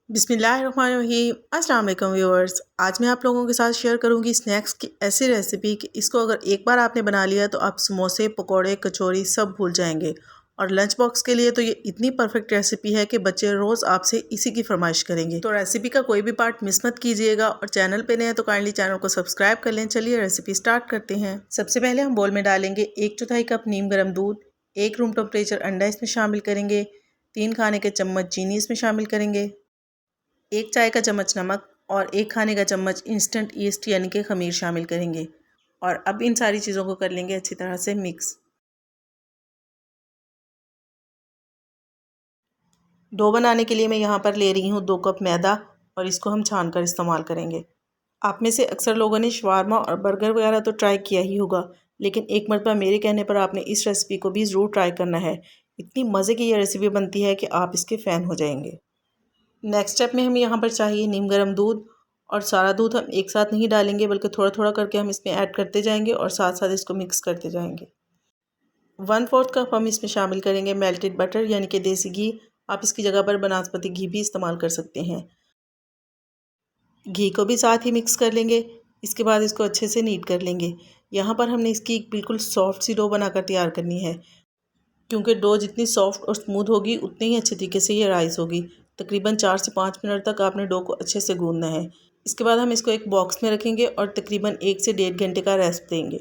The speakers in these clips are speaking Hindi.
बिस्मिल्लाहिर्रहमानिर्रहीम। अस्सलाम वालेकुम व्यूअर्स। आज मैं आप लोगों के साथ शेयर करूंगी स्नैक्स की ऐसी रेसिपी कि इसको अगर एक बार आपने बना लिया तो आप समोसे, पकोड़े, कचौरी सब भूल जाएंगे। और लंच बॉक्स के लिए तो ये इतनी परफेक्ट रेसिपी है कि बच्चे रोज़ आपसे इसी की फरमाइश करेंगे। तो रेसिपी का कोई भी पार्ट मिस मत कीजिएगा और चैनल पे नए हैं तो काइंडली चैनल को सब्सक्राइब कर लें। चलिए रेसिपी स्टार्ट करते हैं। सबसे पहले हम बोल में डालेंगे 1/4 कप नीम गर्म दूध, 1 रूम टेम्परेचर अंडा इसमें शामिल करेंगे, 3 खाने के चम्मच चीनी इसमें शामिल करेंगे, 1 चाय का चम्मच नमक और 1 खाने का चम्मच इंस्टेंट ईस्ट यानी कि खमीर शामिल करेंगे। और अब इन सारी चीज़ों को कर लेंगे अच्छी तरह से मिक्स। डो बनाने के लिए मैं यहाँ पर ले रही हूँ 2 कप मैदा और इसको हम छान कर इस्तेमाल करेंगे। आप में से अक्सर लोगों ने शवारमा और बर्गर वगैरह तो ट्राई किया ही होगा, लेकिन एक मरतबा मेरे कहने पर आपने इस रेसिपी को भी ज़रूर ट्राई करना है। इतनी मज़े की ये रेसिपी बनती है कि आप इसके फ़ैन हो जाएंगे। नेक्स्ट स्टेप में हमें यहाँ पर चाहिए नीम गर्म दूध। और सारा दूध हम एक साथ नहीं डालेंगे बल्कि थोड़ा थोड़ा करके हम इसमें ऐड करते जाएंगे और साथ साथ इसको मिक्स करते जाएंगे। 1/4 कप हम इसमें शामिल करेंगे मेल्टेड बटर यानी कि देसी घी। आप इसकी जगह पर बनास्पति घी भी इस्तेमाल कर सकते हैं। घी को भी साथ ही मिक्स कर लेंगे। इसके बाद इसको अच्छे से नीट कर लेंगे। यहाँ पर हमने इसकी बिल्कुल सॉफ्ट सी डो बनाकर तैयार करनी है, क्योंकि डो जितनी सॉफ्ट और स्मूथ होगी उतनी ही अच्छे तरीके से ये राइस होगी। तकरीबन 4 से 5 मिनट तक आपने डो को अच्छे से गूंदना है। इसके बाद हम इसको एक बॉक्स में रखेंगे और तकरीबन 1 से 1.5 घंटे का रेस्ट देंगे।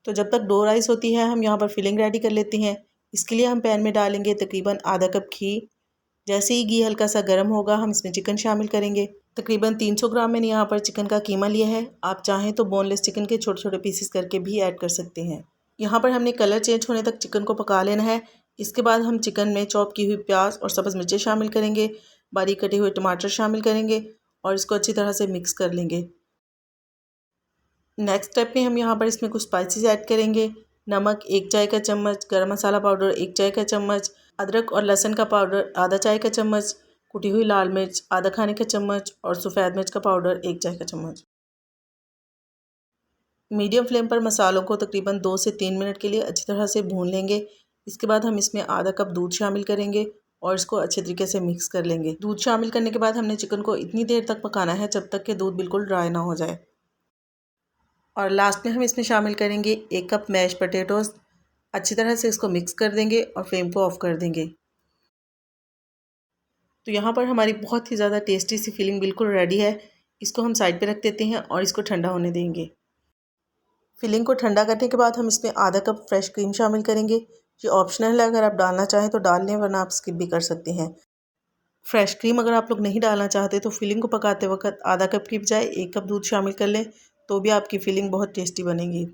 तो जब तक डो राइस होती है हम यहाँ पर फिलिंग रेडी कर लेते हैं। इसके लिए हम पैन में डालेंगे तकरीबन आधा कप घी। जैसे ही घी हल्का सा गर्म होगा हम इसमें चिकन शामिल करेंगे। तकरीबन 300 ग्राम मैंने यहाँ पर चिकन का कीमा लिया है। आप चाहें तो बोनलेस चिकन के छोटे छोटे पीसेस करके भी ऐड कर सकते हैं। यहाँ पर हमने कलर चेंज होने तक चिकन को पका लेना है। इसके बाद हम चिकन में चॉप की हुई प्याज और सब्ज़ मिर्चें शामिल करेंगे, बारीक कटे हुए टमाटर शामिल करेंगे और इसको अच्छी तरह से मिक्स कर लेंगे। नेक्स्ट स्टेप में हम यहाँ पर इसमें कुछ स्पाइसेस ऐड करेंगे। नमक 1 चाय का चम्मच, गरम मसाला पाउडर 1 चाय का चम्मच, अदरक और लहसुन का पाउडर आधा चाय का चम्मच, कुटी हुई लाल मिर्च आधा खाने का चम्मच और सफ़ेद मिर्च का पाउडर 1 चाय का चम्मच। मीडियम फ्लेम पर मसालों को तकरीबन 2 से 3 मिनट के लिए अच्छी तरह से भून लेंगे। इसके बाद हम इसमें आधा कप दूध शामिल करेंगे और इसको अच्छे तरीके से मिक्स कर लेंगे। दूध शामिल करने के बाद हमने चिकन को इतनी देर तक पकाना है जब तक कि दूध बिल्कुल ड्राई ना हो जाए। और लास्ट में हम इसमें शामिल करेंगे 1 कप मैश पोटैटोज़। अच्छी तरह से इसको मिक्स कर देंगे और फ्लेम को ऑफ कर देंगे। तो यहाँ पर हमारी बहुत ही ज़्यादा टेस्टी सी फीलिंग बिल्कुल रेडी है। इसको हम साइड पे रख देते हैं और इसको ठंडा होने देंगे। फिलिंग को ठंडा करने के बाद हम इसमें आधा कप फ्रेश क्रीम शामिल करेंगे। ये ऑप्शनल है, अगर आप डालना चाहें तो डाल लें वरना आप स्किप भी कर सकते हैं। फ्रेश क्रीम अगर आप लोग नहीं डालना चाहते तो फिलिंग को पकाते वक्त आधा कप की बजाय 1 कप दूध शामिल कर लें, तो भी आपकी फिलिंग बहुत टेस्टी बनेगी।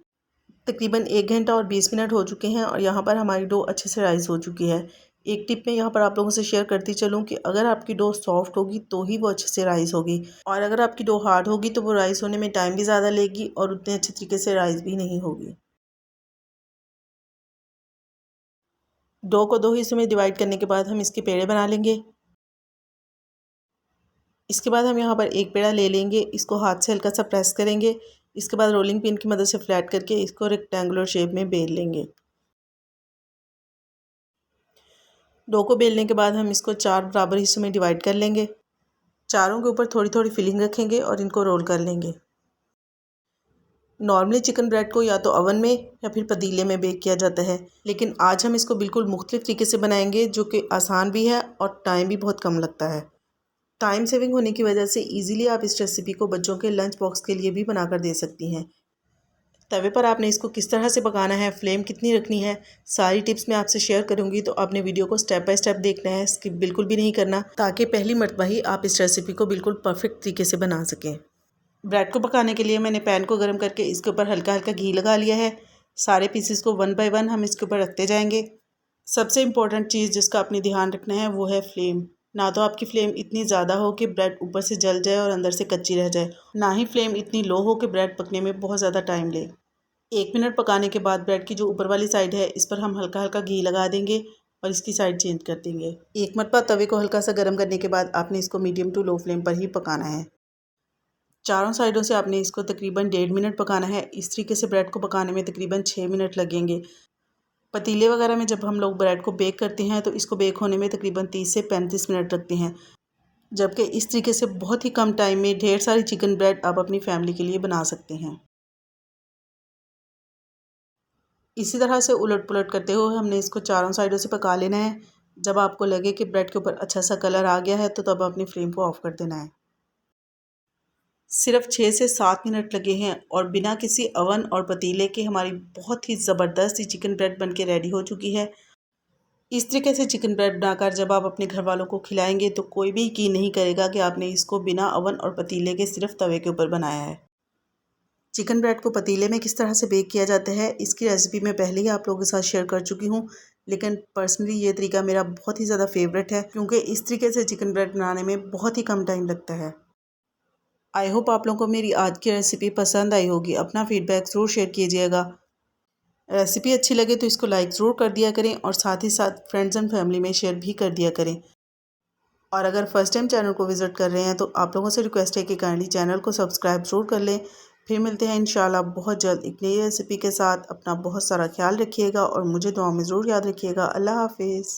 तकरीबन 1 घंटा और 20 मिनट हो चुके हैं और यहाँ पर हमारी डो अच्छे से राइस हो चुकी है। एक टिप मैं यहाँ पर आप लोगों से शेयर करती चलूँ कि अगर आपकी डो सॉफ्ट होगी तो ही वो अच्छे से राइस होगी, और अगर आपकी डो हार्ड होगी तो वो राइस होने में टाइम भी ज़्यादा लेगी और उतने अच्छे तरीके से राइस भी नहीं होगी। डो को 2 हिस्सों में डिवाइड करने के बाद हम इसके पेड़े बना लेंगे। इसके बाद हम यहाँ पर एक पेड़ा ले लेंगे, इसको हाथ से हल्का सा प्रेस करेंगे। इसके बाद रोलिंग पिन की मदद से फ्लैट करके इसको रेक्टेंगुलर शेप में बेल लेंगे। डो को बेलने के बाद हम इसको 4 बराबर हिस्सों में डिवाइड कर लेंगे। चारों के ऊपर थोड़ी थोड़ी फिलिंग रखेंगे और इनको रोल कर लेंगे। नॉर्मली चिकन ब्रेड को या तो ओवन में या फिर पतीले में बेक किया जाता है, लेकिन आज हम इसको बिल्कुल मुख्तलिफ तरीके से बनाएंगे जो कि आसान भी है और टाइम भी बहुत कम लगता है। टाइम सेविंग होने की वजह से इजीली आप इस रेसिपी को बच्चों के लंच बॉक्स के लिए भी बनाकर दे सकती हैं। तवे पर आपने इसको किस तरह से पकाना है, फ्लेम कितनी रखनी है, सारी टिप्स मैं आपसे शेयर करूंगी, तो आपने वीडियो को स्टेप बाय स्टेप देखना है, स्किप बिल्कुल भी नहीं करना, ताकि पहली मर्तबा ही आप इस रेसिपी को बिल्कुल परफेक्ट तरीके से बना सकें। ब्रेड को पकाने के लिए मैंने पैन को गर्म करके इसके ऊपर हल्का हल्का घी लगा लिया है। सारे पीसेस को 1 बाय 1 हम इसके ऊपर रखते जाएंगे। सबसे इम्पोर्टेंट चीज़ जिसका आपने ध्यान रखना है वो है फ्लेम। ना तो आपकी फ्लेम इतनी ज़्यादा हो कि ब्रेड ऊपर से जल जाए और अंदर से कच्ची रह जाए, ना ही फ्लेम इतनी लो हो कि ब्रेड पकने में बहुत ज़्यादा टाइम ले। 1 मिनट पकाने के बाद ब्रेड की जो ऊपर वाली साइड है इस पर हम हल्का हल्का घी लगा देंगे और इसकी साइड चेंज कर देंगे। एक मरतबा तवे को हल्का सा गर्म करने के बाद आपने इसको मीडियम टू लो फ्लेम पर ही पकाना है। चारों साइडों से आपने इसको तकरीबन 1.5 मिनट पकाना है। इस तरीके से ब्रेड को पकाने में तकरीबन 6 मिनट लगेंगे। पतीले वगैरह में जब हम लोग ब्रेड को बेक करते हैं तो इसको बेक होने में तकरीबन 30 से 35 मिनट लगते हैं। जबकि इस तरीके से बहुत ही कम टाइम में ढेर सारी चिकन ब्रेड आप अपनी फैमिली के लिए बना सकते हैं। इसी तरह से उलट पुलट करते हुए हमने इसको चारों साइडों से पका लेना है। जब आपको लगे कि ब्रेड के ऊपर अच्छा सा कलर आ गया है तो तब अपनी फ्लेम को ऑफ कर देना है। सिर्फ 6 से 7 मिनट लगे हैं और बिना किसी अवन और पतीले के हमारी बहुत ही ज़बरदस्त सी चिकन ब्रेड बनके रेडी हो चुकी है। इस तरीके से चिकन ब्रेड बनाकर जब आप अपने घर वालों को खिलाएंगे तो कोई भी यकीन नहीं करेगा कि आपने इसको बिना अवन और पतीले के सिर्फ तवे के ऊपर बनाया है। चिकन ब्रेड को पतीले में किस तरह से बेक किया जाता है इसकी रेसिपी मैं पहले ही आप लोगों के साथ शेयर कर चुकी हूँ, लेकिन पर्सनली ये तरीका मेरा बहुत ही ज़्यादा फेवरेट है क्योंकि इस तरीके से चिकन ब्रेड बनाने में बहुत ही कम टाइम लगता है। आई होप आप लोगों को मेरी आज की रेसिपी पसंद आई होगी। अपना फीडबैक ज़रूर शेयर कीजिएगा। रेसिपी अच्छी लगे तो इसको लाइक ज़रूर कर दिया करें और साथ ही साथ फ्रेंड्स एंड फैमिली में शेयर भी कर दिया करें। और अगर फर्स्ट टाइम चैनल को विज़िट कर रहे हैं तो आप लोगों से रिक्वेस्ट है कि काइंडली चैनल को सब्सक्राइब ज़रूर कर लें। फिर मिलते हैं इंशाल्लाह बहुत जल्द एक नई रेसिपी के साथ। अपना बहुत सारा ख्याल रखिएगा और मुझे दुआ में ज़रूर याद रखिएगा। अल्लाह हाफिज़।